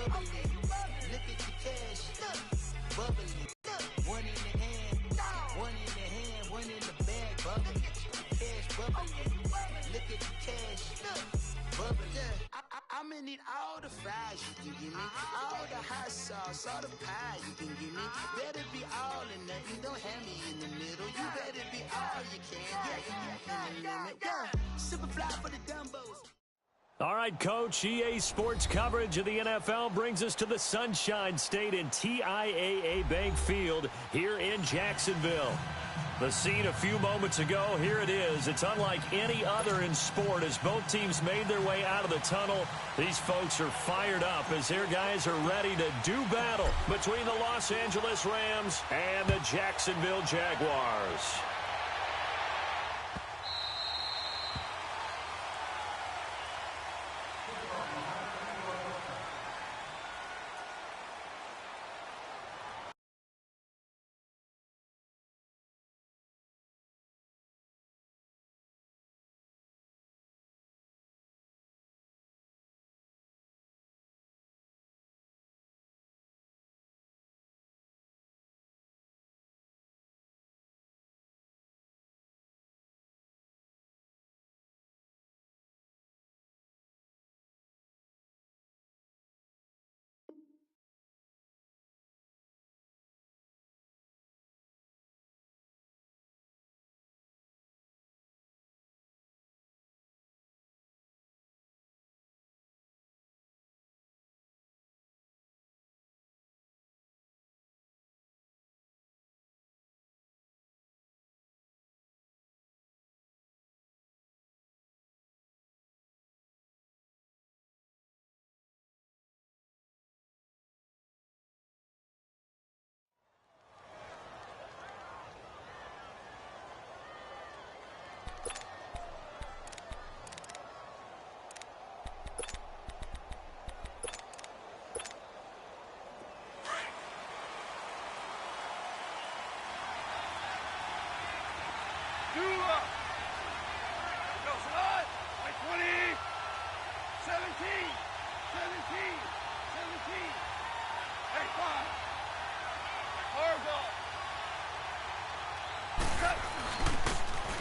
bubbly. Look at the cash, bubbly. One in the hand, one in the hand, one in the bag, bubbly. Cash bubbly. Look at the cash, bubbly. I'm gonna need all the fries you can give me, all the hot sauce, all the pie you can give me. Better be all or nothing, don't have me in the middle. You better be all you can. Yeah. Super fly for the Dumbos. All right, Coach, EA Sports coverage of the NFL brings us to the Sunshine State in TIAA Bank Field here in Jacksonville. The scene a few moments ago, here it is. It's unlike any other in sport as both teams made their way out of the tunnel. These folks are fired up as their guys are ready to do battle between the Los Angeles Rams and the Jacksonville Jaguars.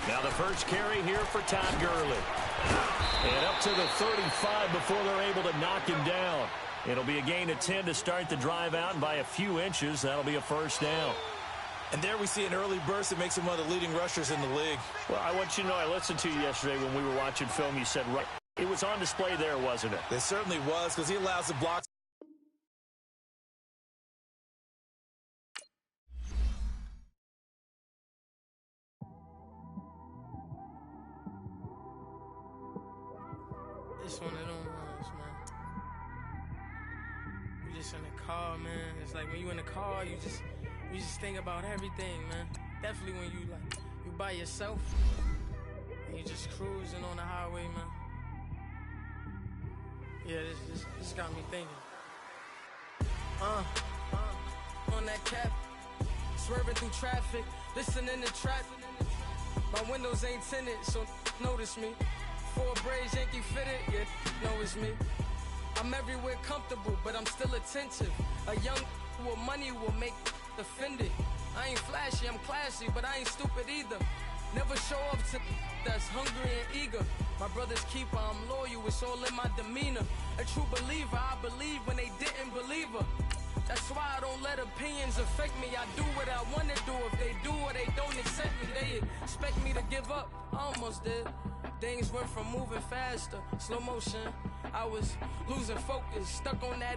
Now the first carry here for Todd Gurley. And up to the 35 before they're able to knock him down. It'll be a gain of 10 to start the drive out, and by a few inches, that'll be a first down. And there we see an early burst that makes him one of the leading rushers in the league. Well, I want you to know, I listened to you yesterday when we were watching film. You said it was on display there, wasn't it? It certainly was, because he allows the blocks. It's one of them ones, man. You just in the car, man. It's like when you in the car, you just think about everything, man. Definitely when you by yourself and you just cruising on the highway, man. Yeah, this got me thinking. On that cap, swerving through traffic, listening to trap. My windows ain't tinted, so notice me. 4 braids, Yankee fitted, yeah, know it's me. I'm everywhere comfortable, but I'm still attentive. A young with money will make offended. I ain't flashy, I'm classy, but I ain't stupid either. Never show up to that's hungry and eager. My brother's keeper, I'm loyal, it's all in my demeanor. A true believer, I believe when they didn't believe her. That's why I don't let opinions affect me. I do what I want to do. If they do or they don't accept me, they expect me to give up. I almost did. Things went from moving faster, slow motion. I was losing focus, stuck on that.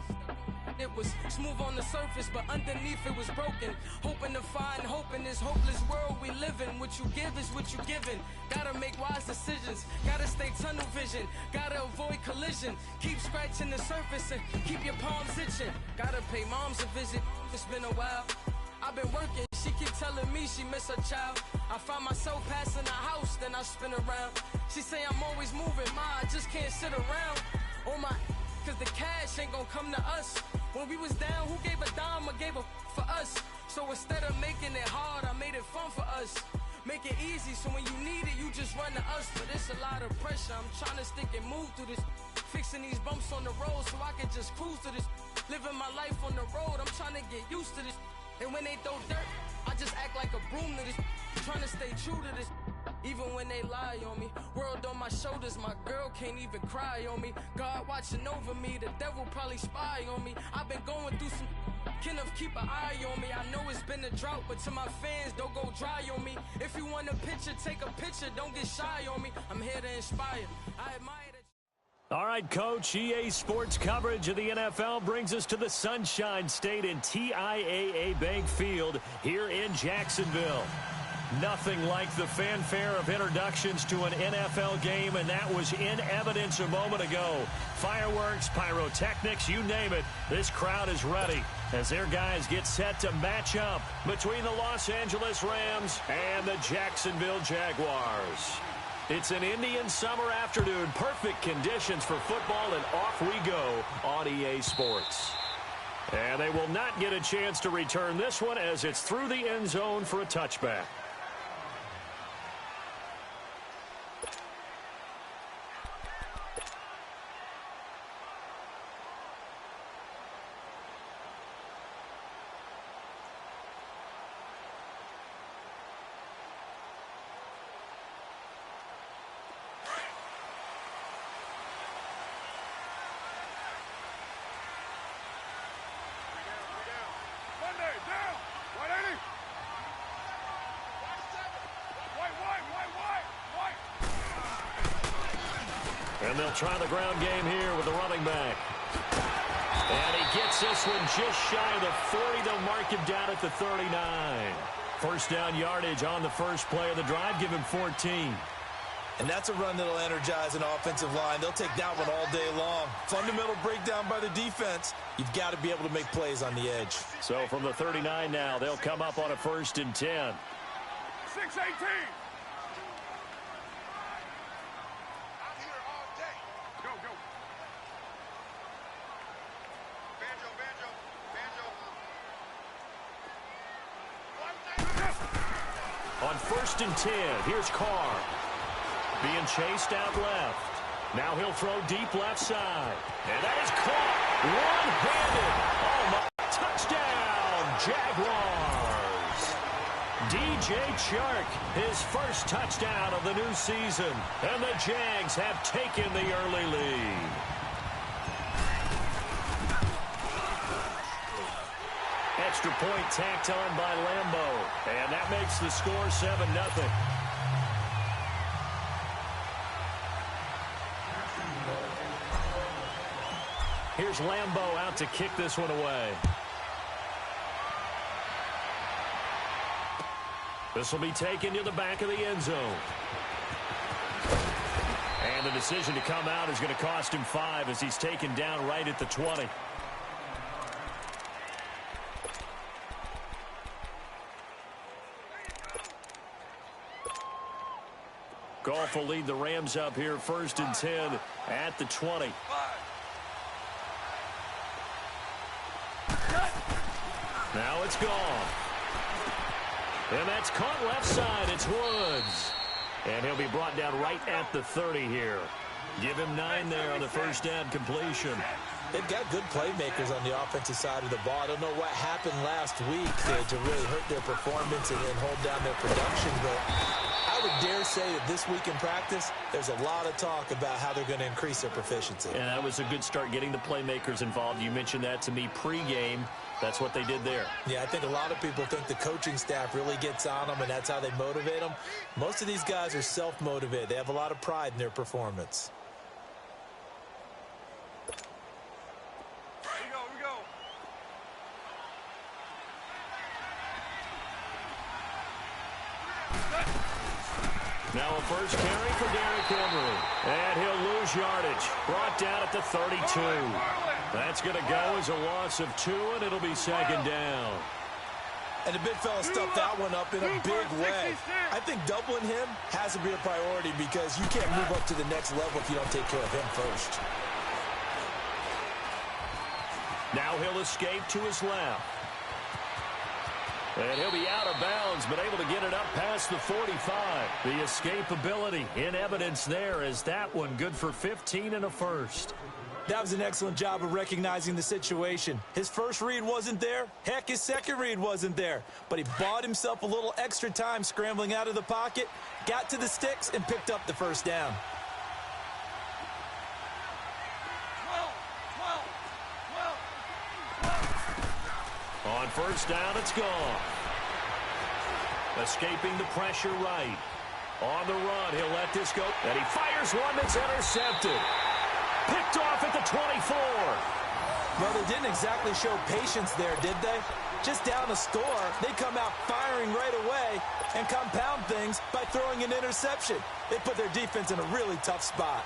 It was smooth on the surface, but underneath it was broken. Hoping to find hope in this hopeless world we live in. What you give is what you given. Gotta make wise decisions. Gotta stay tunnel vision. Gotta avoid collision. Keep scratching the surface and keep your palms itching. Gotta pay moms a visit. It's been a while. I've been working. She keep telling me she miss her child. I find myself passing the house, then I spin around. She say I'm always moving. Ma, I just can't sit around. Oh my, cause the cash ain't gonna come to us. When we was down, who gave a dime or gave a for us? So instead of making it hard, I made it fun for us. Make it easy, so when you need it, you just run to us. But it's a lot of pressure, I'm trying to stick and move through this. Fixing these bumps on the road so I can just cruise to this. Living my life on the road, I'm trying to get used to this. And when they throw dirt, I just act like a broom to this. Trying to stay true to this. Even when they lie on me, world on my shoulders, my girl can't even cry on me. God watching over me, the devil probably spy on me. I've been going through some, Kenneth keep an eye on me. I know it's been a drought, but to my fans, don't go dry on me. If you want a picture, take a picture, don't get shy on me. I'm here to inspire, I admire that. All right, Coach, EA Sports coverage of the NFL brings us to the Sunshine State in TIAA Bank Field here in Jacksonville. Nothing like the fanfare of introductions to an NFL game, and that was in evidence a moment ago. Fireworks, pyrotechnics, you name it. This crowd is ready as their guys get set to match up between the Los Angeles Rams and the Jacksonville Jaguars. It's an Indian summer afternoon, perfect conditions for football, and off we go on EA Sports. And they will not get a chance to return this one as it's through the end zone for a touchback. And they'll try the ground game here with the running back. And he gets this one just shy of the 40. They'll mark him down at the 39. First down yardage on the first play of the drive. Give him 14. And that's a run that'll energize an offensive line. They'll take that one all day long. Fundamental breakdown by the defense. You've got to be able to make plays on the edge. So from the 39 now, they'll come up on a 1st and 10. 6-18. On 1st and 10, here's Carr. Being chased out left. Now he'll throw deep left side. And that is caught. One-handed. Oh, my. Touchdown, Jaguars. DJ Chark, his first touchdown of the new season. And the Jags have taken the early lead. Extra point tacked on by Lambo. And that makes the score 7-0. Here's Lambo out to kick this one away. This will be taken to the back of the end zone. And the decision to come out is going to cost him 5 as he's taken down right at the 20. Goff will lead the Rams up here 1st and 10 at the 20. Now it's gone. And that's caught left side. It's Woods. And he'll be brought down right at the 30 here. Give him 9 there on the first down completion. They've got good playmakers on the offensive side of the ball. I don't know what happened last week to really hurt their performance and hold down their production, but I would dare say that this week in practice, there's a lot of talk about how they're going to increase their proficiency. And that was a good start getting the playmakers involved. You mentioned that to me pregame. That's what they did there. Yeah, I think a lot of people think the coaching staff really gets on them, and that's how they motivate them. Most of these guys are self-motivated. They have a lot of pride in their performance. Now a first carry for Derrick Henry. And he'll lose yardage. Brought down at the 32. That's going to go as a loss of 2, and it'll be 2nd down. And the big fella stuffed that one up in a big way. I think doubling him has to be a priority because you can't move up to the next level if you don't take care of him first. Now he'll escape to his left. And he'll be out of bounds, but able to get it up past the 45. The escapability in evidence there is that one good for 15 and a first. That was an excellent job of recognizing the situation. His first read wasn't there. Heck, his second read wasn't there. But he bought himself a little extra time scrambling out of the pocket, got to the sticks, and picked up the first down. On first down, it's gone. Escaping the pressure right. On the run, he'll let this go. And he fires one that's intercepted. Picked off at the 24. Well, they didn't exactly show patience there, did they? Just down a score, they come out firing right away and compound things by throwing an interception. They put their defense in a really tough spot.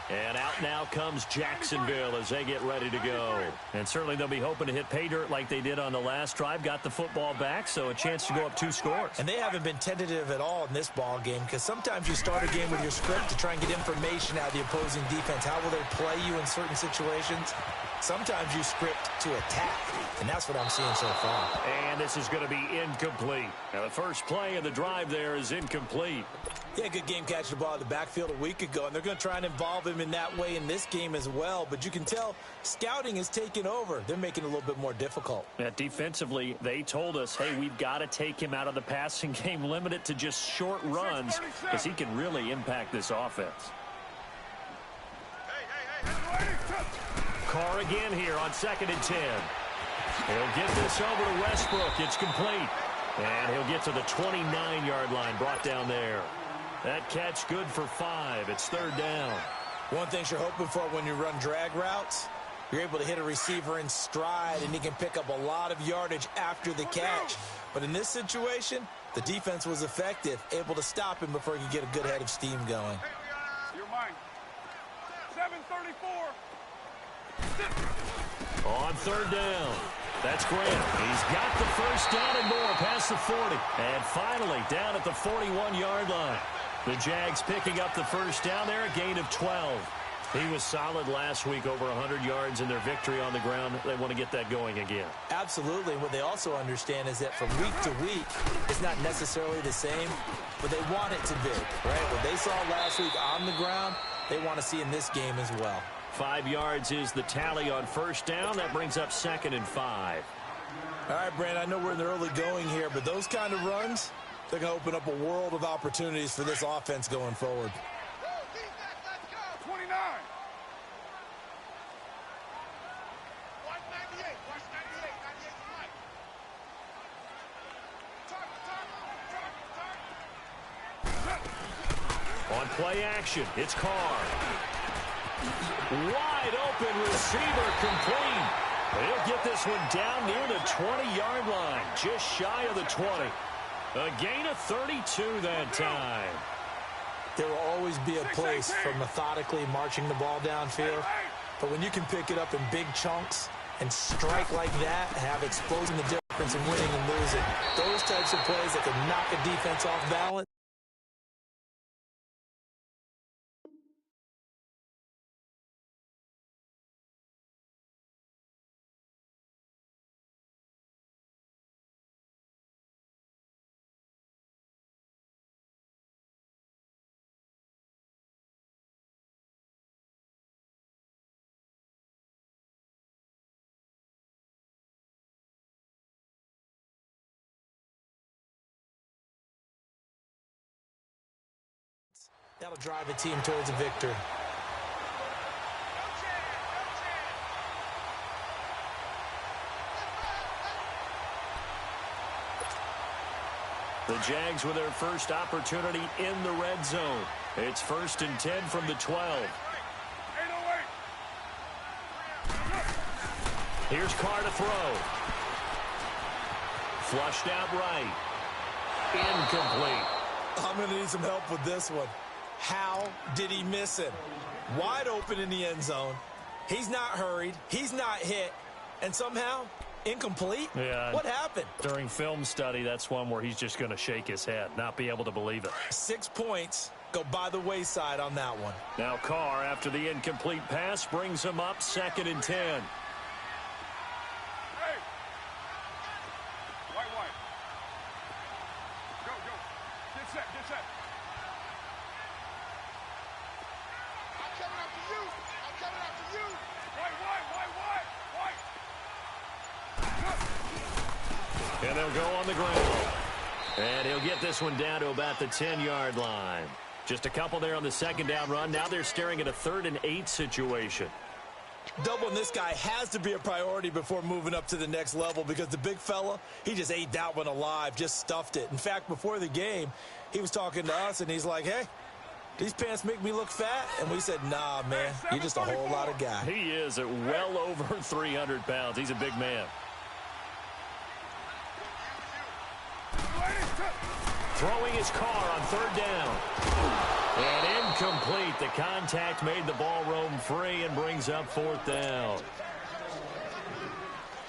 And out now comes Jacksonville as they get ready to go. And certainly they'll be hoping to hit pay dirt like they did on the last drive. Got the football back, so a chance to go up 2 scores. And they haven't been tentative at all in this ball game, because sometimes you start a game with your script to try and get information out of the opposing defense. How will they play you in certain situations? Sometimes you script to attack, and that's what I'm seeing so far. And this is going to be incomplete. Now, the first play of the drive there is incomplete. Yeah, good game catching the ball in the backfield a week ago, and they're going to try and involve him in that way in this game as well. But you can tell scouting is taking over. They're making it a little bit more difficult. Defensively, they told us, hey, we've got to take him out of the passing game, limit it to just short runs, because he can really impact this offense. Carr again here on 2nd and 10. He'll get this over to Westbrook. It's complete. And he'll get to the 29-yard line, brought down there. That catch good for 5. It's 3rd down. One thing you're hoping for when you run drag routes, you're able to hit a receiver in stride, and he can pick up a lot of yardage after the catch. But in this situation, the defense was effective, able to stop him before he could get a good head of steam going. You're mine. 7:34. On 3rd down. That's Grant. He's got the first down and more past the 40. And finally down at the 41-yard line. The Jags picking up the first down there, a gain of 12. He was solid last week, over 100 yards in their victory on the ground. They want to get that going again. Absolutely. And what they also understand is that from week to week, it's not necessarily the same, but they want it to be, right? What they saw last week on the ground, they want to see in this game as well. 5 yards is the tally on first down. That brings up 2nd and 5. All right, Brandon, I know we're in the early going here, but those kind of runs, they're going to open up a world of opportunities for this offense going forward. 29. 198. Watch 98. 98 right. On play action, it's Carr. Wide open receiver, complete. He'll get this one down near the 20-yard line, just shy of the 20. A gain of 32 that time. There will always be a place for methodically marching the ball downfield, but when you can pick it up in big chunks and strike like that, have exposing the difference in winning and losing, those types of plays that can knock a defense off balance. That'll drive a team towards a victory. The Jags with their first opportunity in the red zone. It's 1st and 10 from the 12. Here's Carr to throw. Flushed out right. Incomplete. I'm going to need some help with this one. How did he miss it? Wide open in the end zone. He's not hurried. He's not hit. And somehow, incomplete? Yeah. What happened? During film study, that's one where he's just going to shake his head, not be able to believe it. 6 points go by the wayside on that one. Now Carr, after the incomplete pass, brings him up 2nd and 10. set, get set. I'm coming after you. I'm coming after you. White. And they'll go on the ground. And he'll get this one down to about the 10-yard line. Just a couple there on the second down run. Now they're staring at a 3rd and 8 situation. Doubling this guy has to be a priority before moving up to the next level because the big fella, he just ate that one alive, just stuffed it. In fact, before the game, he was talking to us, and he's like, hey, these pants make me look fat? And we said, nah, man, you're just a whole lot of guy. He is at well over 300 pounds. He's a big man. Throwing his car on 3rd down. And incomplete. The contact made the ball roam free and brings up 4th down.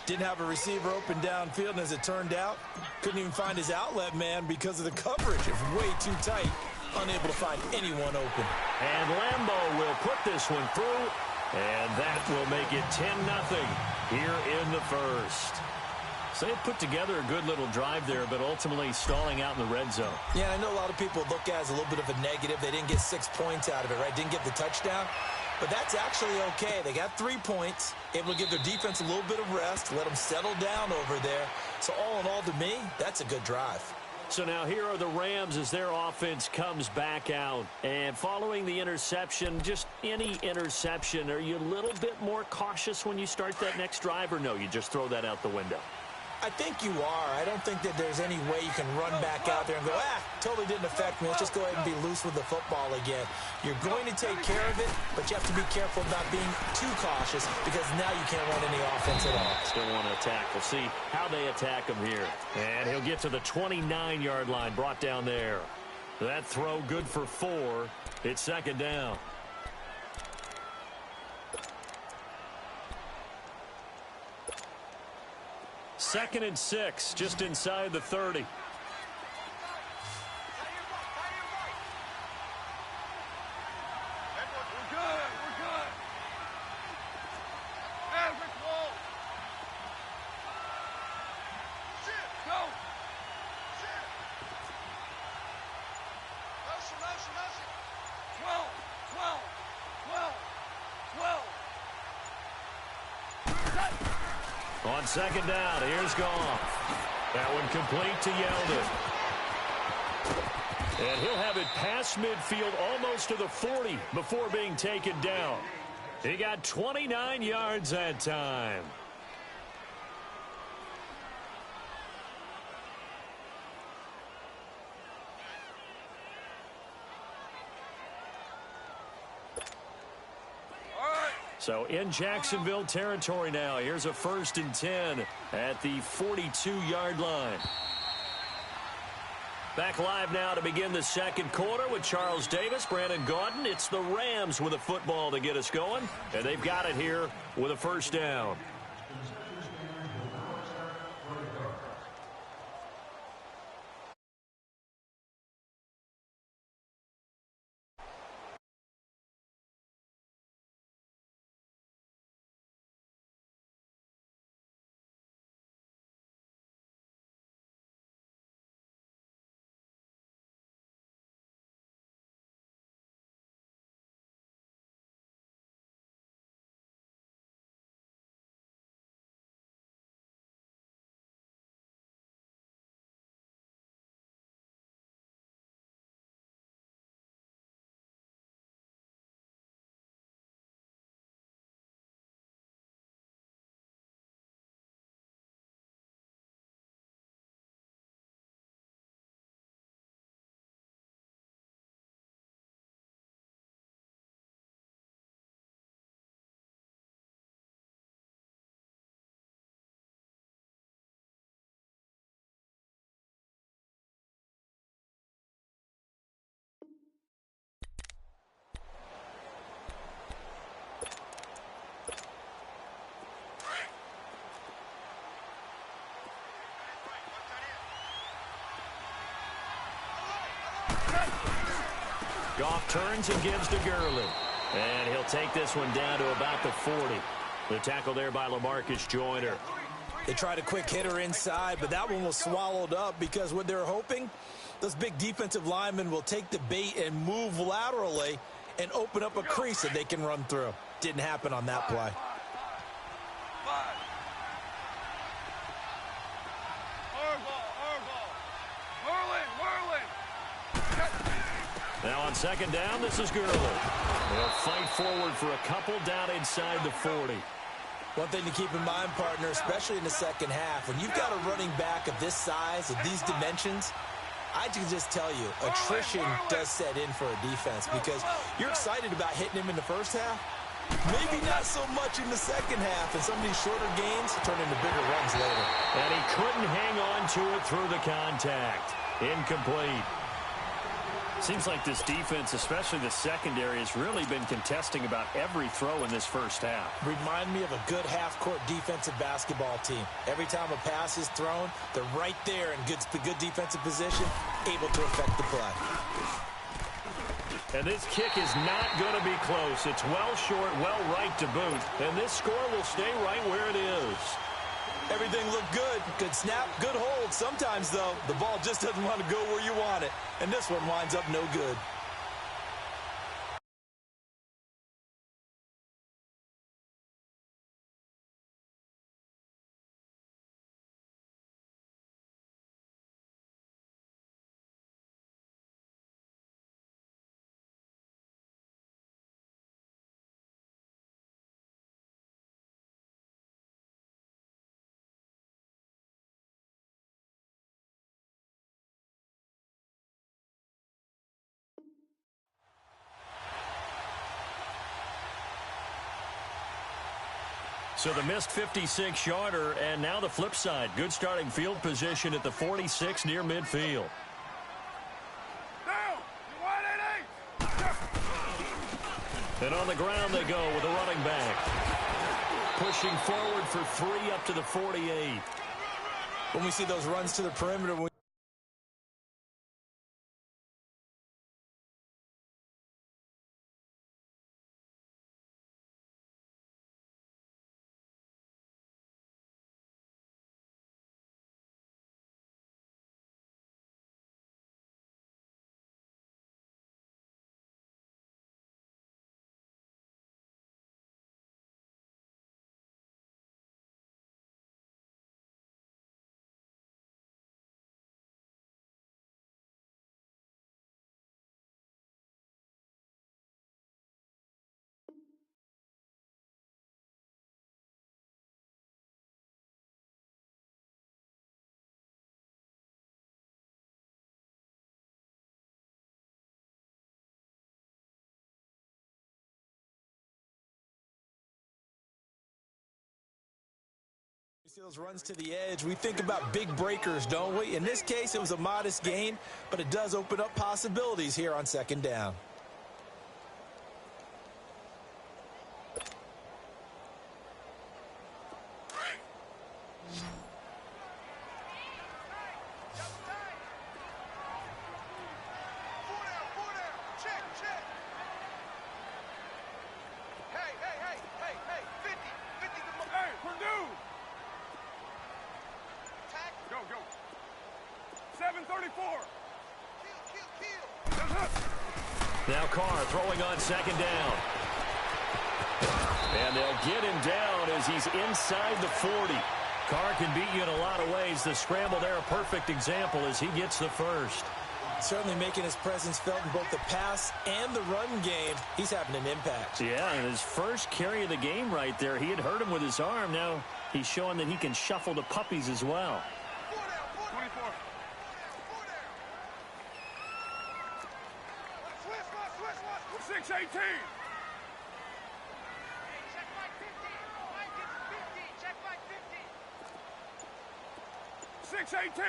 Didn't have a receiver open downfield, and as it turned out, couldn't even find his outlet man because of the coverage. It was way too tight. Unable to find anyone open. And Lambeau will put this one through, and that will make it 10-0 here in the first. So they put together a good little drive there, but ultimately stalling out in the red zone. Yeah, I know a lot of people look at it as a little bit of a negative. They didn't get 6 points out of it, right? Didn't get the touchdown. But that's actually okay. They got 3 points, able to give their defense a little bit of rest, let them settle down over there. So all in all, to me, that's a good drive. So now here are the Rams as their offense comes back out. And following the interception, just any interception, are you a little bit more cautious when you start that next drive, or no, you just throw that out the window? I think you are. I don't think that there's any way you can run back out there and go, totally didn't affect me. Let's just go ahead and be loose with the football again. You're going to take care of it, but you have to be careful not being too cautious because now you can't run any offense at all. Still want to attack. We'll see how they attack him here. And he'll get to the 29-yard line, brought down there. That throw good for 4. It's 2nd down. Second and 6, just inside the 30. We're good. Average ball. Sit. Go. Sit. Motion. 12. On 2nd down, here's Goff. That one complete to Yeldon. And he'll have it past midfield almost to the 40 before being taken down. He got 29 yards that time. So in Jacksonville territory now. Here's a 1st and 10 at the 42-yard line. Back live now to begin the second quarter with Charles Davis, Brandon Gaudin. It's the Rams with a football to get us going, and they've got it here with a 1st down. Goff turns and gives to Gurley. And he'll take this one down to about the 40. The tackle there by LaMarcus Joyner. They tried a quick hitter inside, but that one was swallowed up because what they're hoping, Those big defensive linemen will take the bait and move laterally and open up a crease that they can run through. Didn't happen on that play. Now on second down, this is Gurley. They'll fight forward for a couple down inside the 40. One thing to keep in mind, partner, especially in the second half, when you've got a running back of this size, of these dimensions, I can just tell you, attrition does set in for a defense because you're excited about hitting him in the first half. Maybe not so much in the second half, and some of these shorter gains turn into bigger runs later. And he couldn't hang on to it through the contact. Incomplete. Seems like this defense, especially the secondary, has really been contesting about every throw in this first half. Remind me of a good half-court defensive basketball team. Every time a pass is thrown, they're right there in good defensive position, able to affect the play. And this kick is not going to be close. It's well short, well right to boot. And this score will stay right where it is. Everything looked good. Good snap, good hold. Sometimes, though, the ball just doesn't want to go where you want it. And this one winds up no good. So the missed 56-yarder, and now the flip side. Good starting field position at the 46 near midfield. And on the ground they go with a running back. Pushing forward for 3 up to the 48. When we see those runs to the perimeter, we see those runs to the edge. We think about big breakers, don't we? In this case, it was a modest gain, but it does open up possibilities here on second down. Now Carr throwing on second down. And they'll get him down as he's inside the 40. Carr can beat you in a lot of ways. The scramble there, a perfect example as he gets the first. Certainly making his presence felt in both the pass and the run game. He's having an impact. Yeah, and his first carry of the game right there, he had hurt him with his arm. Now he's showing that he can shuffle the puppies as well. 6-18. Check my 50. Check my 50. 6-18.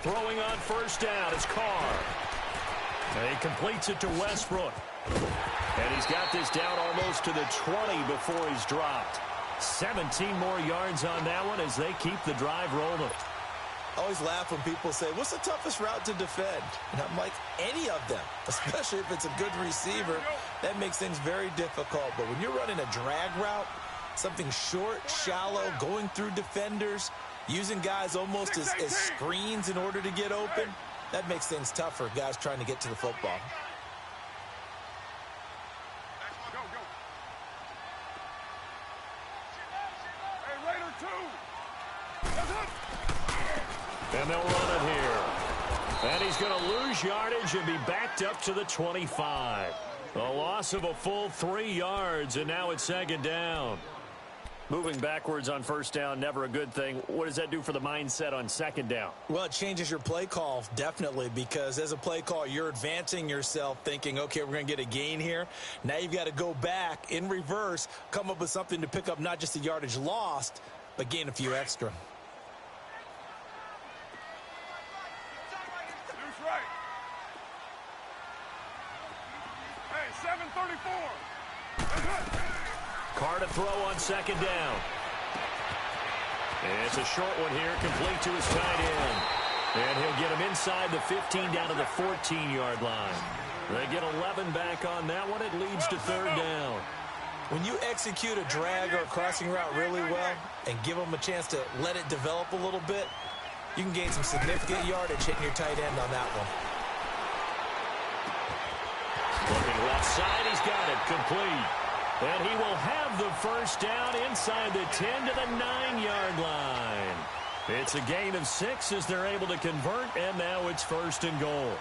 Throwing on first down is Carr. And he completes it to Westbrook. And he's got this down almost to the 20 before he's dropped. 17 more yards on that one as they keep the drive rolling. I always laugh when people say, what's the toughest route to defend? And I'm like, any of them, especially if it's a good receiver. That makes things very difficult. But when you're running a drag route, something short, shallow, going through defenders, Using guys almost as screens in order to get open, that makes things tough for guys trying to get to the football. And they'll run it here. And he's going to lose yardage and be backed up to the 25. A loss of a full 3 yards, and now it's second down. Moving backwards on first down, never a good thing. What does that do for the mindset on second down? Well, it changes your play call, definitely, because as a play call, you're advancing yourself thinking, okay, we're going to get a gain here. Now you've got to go back in reverse, come up with something to pick up not just the yardage lost, but gain a few extra. Carr to throw on second down. And it's a short one here, complete to his tight end. And he'll get him inside the 15 down to the 14-yard line. They get 11 back on that one. It leads to third down. When you execute a drag or a crossing route really well and give them a chance to let it develop a little bit, you can gain some significant yardage hitting your tight end on that one. Looking left side, he's got it, complete. And he will have the first down inside the 10 to the 9-yard line. It's a gain of 6 as they're able to convert, and now it's first and goal.